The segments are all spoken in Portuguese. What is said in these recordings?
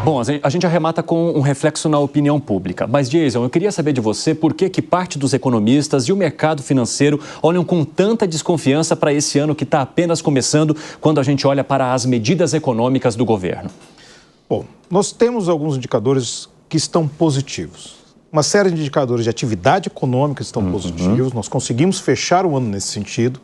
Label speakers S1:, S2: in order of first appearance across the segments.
S1: Bom, a gente arremata com um reflexo na opinião pública. Mas, Jason, eu queria saber de você por que parte dos economistas e o mercado financeiro olham com tanta desconfiança para esse ano que está apenas começando, quando a gente olha para as medidas econômicas do governo.
S2: Bom, nós temos alguns indicadores que estão positivos. Uma série de indicadores de atividade econômica estão positivos. Nós conseguimos fechar o ano nesse sentido.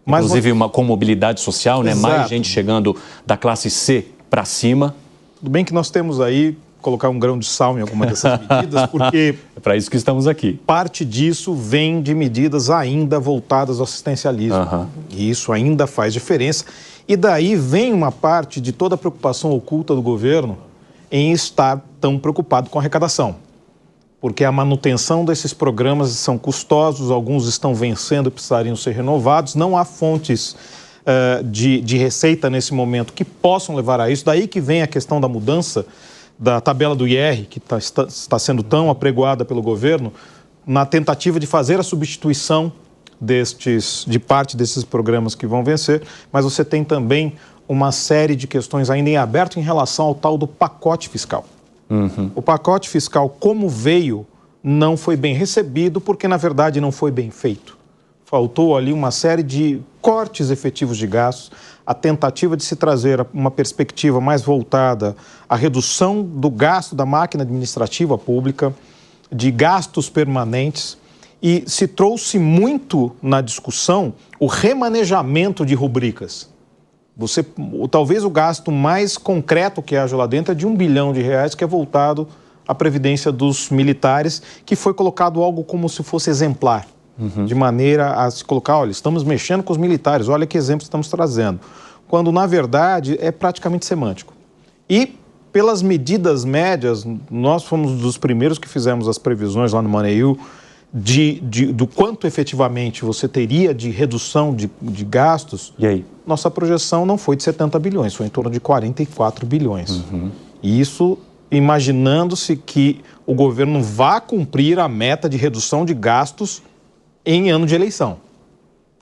S2: Mas
S1: inclusive com mobilidade social, né? Mais gente chegando da classe C para cima.
S2: Tudo bem que nós temos aí, colocar um grão de sal em alguma dessas medidas, porque...
S1: É para isso que estamos aqui.
S2: Parte disso vem de medidas ainda voltadas ao assistencialismo. E isso ainda faz diferença. E daí vem uma parte de toda a preocupação oculta do governo em estar tão preocupado com a arrecadação. Porque a manutenção desses programas são custosos, alguns estão vencendo e precisariam ser renovados, não há fontes de receita nesse momento que possam levar a isso. Daí que vem a questão da mudança da tabela do IR, que está sendo tão apregoada pelo governo, na tentativa de fazer a substituição de parte desses programas que vão vencer, mas você tem também uma série de questões ainda em aberto em relação ao tal do pacote fiscal. O pacote fiscal, como veio, não foi bem recebido porque, na verdade, não foi bem feito. Faltou ali uma série de cortes efetivos de gastos, a tentativa de se trazer uma perspectiva mais voltada à redução do gasto da máquina administrativa pública, de gastos permanentes, e se trouxe muito na discussão o remanejamento de rubricas. Talvez o gasto mais concreto que haja lá dentro é de R$1 bilhão, que é voltado à previdência dos militares, que foi colocado algo como se fosse exemplar. De maneira a se colocar, olha, estamos mexendo com os militares, olha que exemplo estamos trazendo. Quando, na verdade, é praticamente semântico. E, pelas medidas médias, nós fomos dos primeiros que fizemos as previsões lá no Money.io do quanto efetivamente você teria de redução de gastos.
S1: E aí?
S2: Nossa projeção não foi de 70 bilhões, foi em torno de 44 bilhões. E isso imaginando-se que o governo vá cumprir a meta de redução de gastos em ano de eleição,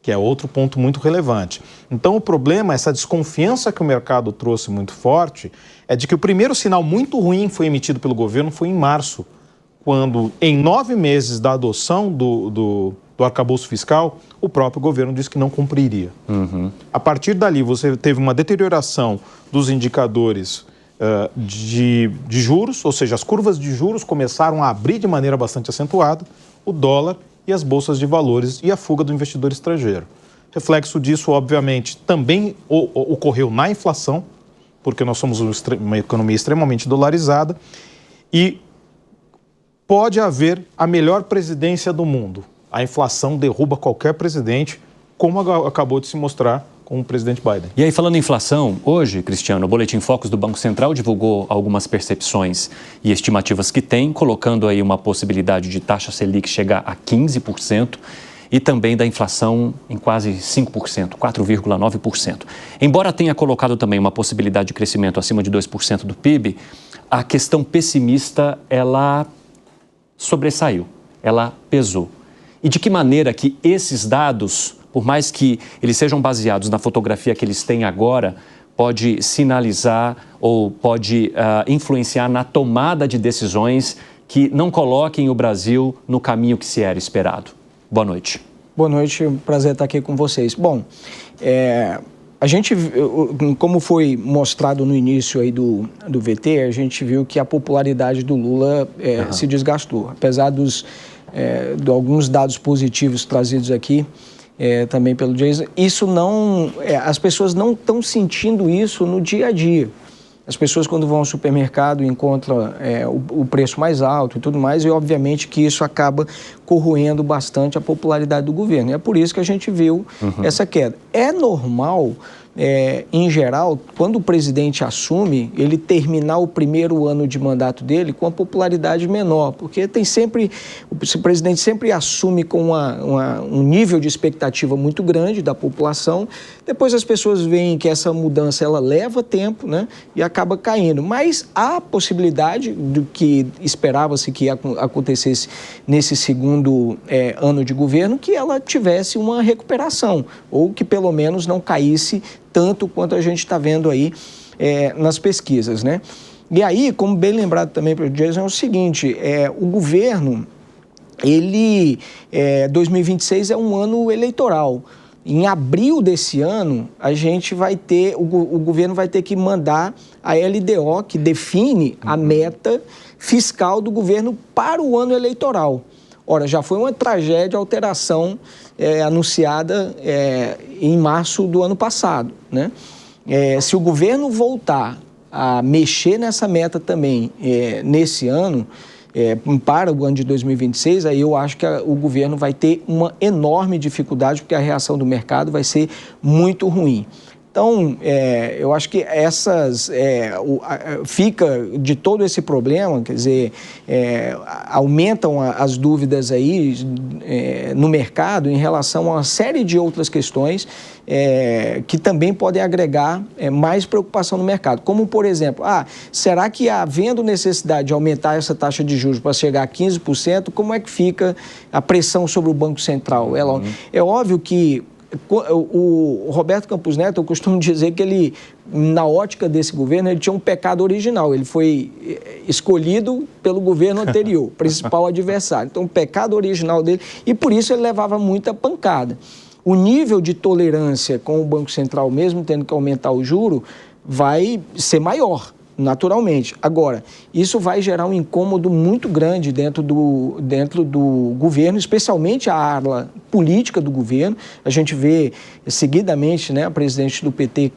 S2: que é outro ponto muito relevante. Então, o problema, essa desconfiança que o mercado trouxe muito forte, é de que o primeiro sinal muito ruim foi emitido pelo governo foi em março, quando, em 9 meses da adoção do arcabouço fiscal, o próprio governo disse que não cumpriria. A partir dali, você teve uma deterioração dos indicadores de juros, ou seja, as curvas de juros começaram a abrir de maneira bastante acentuada, o dólar e as bolsas de valores e a fuga do investidor estrangeiro. Reflexo disso, obviamente, também ocorreu na inflação, porque nós somos uma economia extremamente dolarizada, e pode haver a melhor presidência do mundo. A inflação derruba qualquer presidente, como acabou de se mostrar com o presidente Biden.
S1: E aí, falando em inflação, hoje, Cristiano, o Boletim Focus do Banco Central divulgou algumas percepções e estimativas que tem, colocando aí uma possibilidade de taxa Selic chegar a 15% e também da inflação em quase 5%, 4,9%. Embora tenha colocado também uma possibilidade de crescimento acima de 2% do PIB, a questão pessimista, ela sobressaiu, ela pesou. E de que maneira que esses dados, por mais que eles sejam baseados na fotografia que eles têm agora, pode sinalizar ou pode influenciar na tomada de decisões que não coloquem o Brasil no caminho que se era esperado? Boa noite.
S3: Boa noite, prazer estar aqui com vocês. Bom, a gente, como foi mostrado no início aí do VT, a gente viu que a popularidade do Lula se desgastou. Apesar de alguns dados positivos trazidos aqui, também pelo Jason, isso não, as pessoas não estão sentindo isso no dia a dia. As pessoas, quando vão ao supermercado, encontram o preço mais alto e tudo mais, e obviamente que isso acaba corroendo bastante a popularidade do governo. E é por isso que a gente viu essa queda. É normal, em geral, quando o presidente assume, ele terminar o primeiro ano de mandato dele com a popularidade menor, porque o presidente sempre assume com um nível de expectativa muito grande da população, depois as pessoas veem que essa mudança ela leva tempo, né, e acaba caindo. Mas há possibilidade do que esperava-se que acontecesse nesse segundo ano de governo, que ela tivesse uma recuperação, ou que pelo menos não caísse tanto quanto a gente está vendo aí nas pesquisas, né? E aí, como bem lembrado também pelo Jason, é o seguinte, o governo, 2026 é um ano eleitoral. Em abril desse ano, a gente vai ter, o governo vai ter que mandar a LDO, que define a meta fiscal do governo para o ano eleitoral. Ora, já foi uma tragédia a alteração anunciada em março do ano passado, né? Se o governo voltar a mexer nessa meta também nesse ano, para o ano de 2026, aí eu acho que o governo vai ter uma enorme dificuldade, porque a reação do mercado vai ser muito ruim. Então, eu acho que fica de todo esse problema, quer dizer, aumentam as dúvidas aí no mercado em relação a uma série de outras questões que também podem agregar mais preocupação no mercado. Como, por exemplo, será que havendo necessidade de aumentar essa taxa de juros para chegar a 15%, como é que fica a pressão sobre o Banco Central? É óbvio que o Roberto Campos Neto, eu costumo dizer que ele, na ótica desse governo, ele tinha um pecado original. Ele foi escolhido pelo governo anterior, principal adversário. Então, o pecado original dele, e por isso ele levava muita pancada. O nível de tolerância com o Banco Central, mesmo tendo que aumentar o juro, vai ser maior, naturalmente. Agora, isso vai gerar um incômodo muito grande dentro do governo, especialmente a ala política do governo. A gente vê seguidamente, né, a presidente do PT,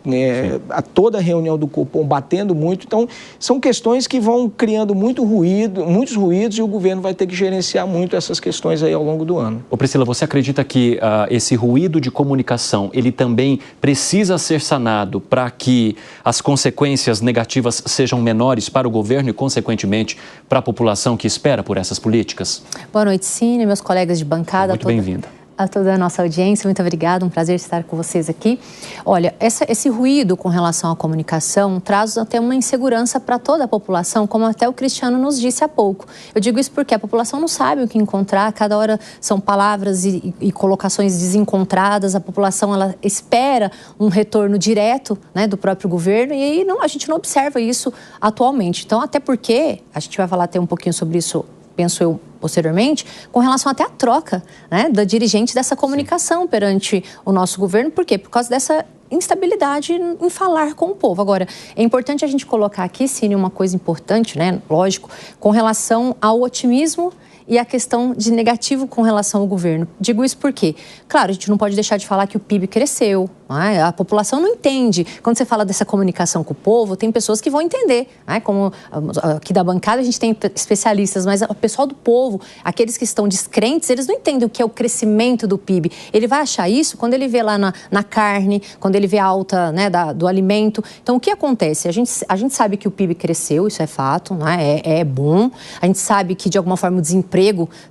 S3: a toda a reunião do Copom batendo muito. Então, são questões que vão criando muitos ruídos, e o governo vai ter que gerenciar muito essas questões aí ao longo do ano.
S1: Ô Priscila, você acredita que esse ruído de comunicação, ele também precisa ser sanado para que as consequências negativas sejam menores para o governo e, consequentemente, para a população que espera por essas políticas?
S4: Boa noite, Cine, meus colegas de bancada.
S1: Muito bem-vinda.
S4: A toda a nossa audiência, muito obrigada, um prazer estar com vocês aqui. Olha, esse ruído com relação à comunicação traz até uma insegurança para toda a população, como até o Cristiano nos disse há pouco. Eu digo isso porque a população não sabe o que encontrar, cada hora são palavras e colocações desencontradas, a população ela espera um retorno direto, né, do próprio governo, e aí a gente não observa isso atualmente. Então, até porque, a gente vai falar até um pouquinho sobre isso, penso eu, posteriormente, com relação até à troca, né, da dirigente dessa comunicação perante o nosso governo. Por quê? Por causa dessa instabilidade em falar com o povo. Agora, é importante a gente colocar aqui, Cine, uma coisa importante, né, lógico, com relação ao otimismo e a questão de negativo com relação ao governo. Digo isso porque, claro, a gente não pode deixar de falar que o PIB cresceu, né? A população não entende. Quando você fala dessa comunicação com o povo, tem pessoas que vão entender, né? Como aqui da bancada a gente tem especialistas, mas o pessoal do povo, aqueles que estão descrentes, eles não entendem o que é o crescimento do PIB. Ele vai achar isso quando ele vê lá na carne, quando ele vê a alta, né, do alimento. Então, o que acontece? A gente sabe que o PIB cresceu, isso é fato, né? É bom. A gente sabe que, de alguma forma, o desemprego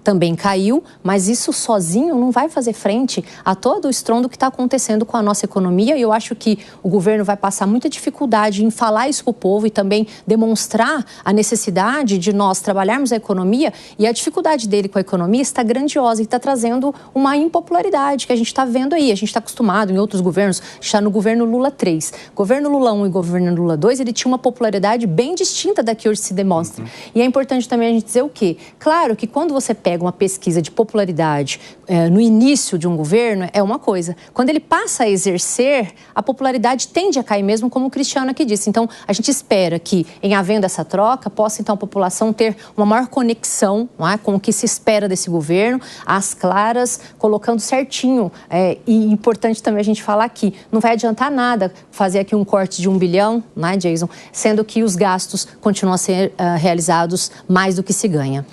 S4: também caiu, mas isso sozinho não vai fazer frente a todo o estrondo que está acontecendo com a nossa economia, e eu acho que o governo vai passar muita dificuldade em falar isso para o povo e também demonstrar a necessidade de nós trabalharmos a economia, e a dificuldade dele com a economia está grandiosa e está trazendo uma impopularidade que a gente está vendo aí. A gente está acostumado em outros governos, está no governo Lula 3. Governo Lula 1 e governo Lula 2, ele tinha uma popularidade bem distinta da que hoje se demonstra. E é importante também a gente dizer o quê? Claro que quando você pega uma pesquisa de popularidade no início de um governo, é uma coisa. Quando ele passa a exercer, a popularidade tende a cair mesmo, como o Cristiano aqui disse. Então, a gente espera que, em havendo essa troca, possa, então, a população ter uma maior conexão, não é, com o que se espera desse governo, às claras, colocando certinho. E importante também a gente falar aqui, não vai adiantar nada fazer aqui um corte de 1 bilhão, não é, Jason? Sendo que os gastos continuam a ser realizados mais do que se ganha.